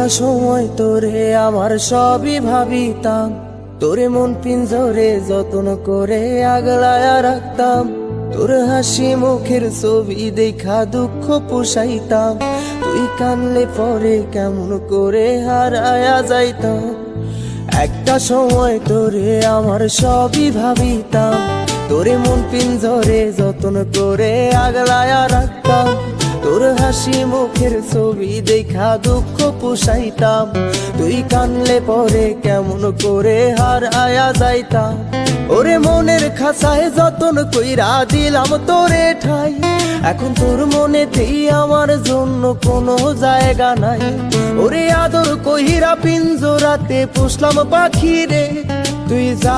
একটা সময় তোরে আমার সবই ভাবিতাম, তোরে মন পিঞ্জরে যত্ন করে আগলায়া রাখতাম। তোর হাসি মুখের ছবি দেখা দুঃখ পোষাইতাম, তুই কানলে পরে কেমন করে হারায়া যাইতাম। একটা সময় তোরে আমার সবই ভাবিতাম, তোরে মন পিঞ্জরে যত্ন করে আগলায়া রাখতাম। তোর হাসি মুখের ছবি দেখা দুঃখ পোষাইতাম, তুই কানলে পরে কেমন করে হারায়া যাইতাম। ওরে মনের খাঁচায় যতন কইরা দিলাম তোরে ঠাই, এখন তোর মনেতেই আমার জন্য কোনো জায়গা নাই। ওরে আদর কইরা পিঞ্জরাতে পুষলাম পাখি রে, তুই যা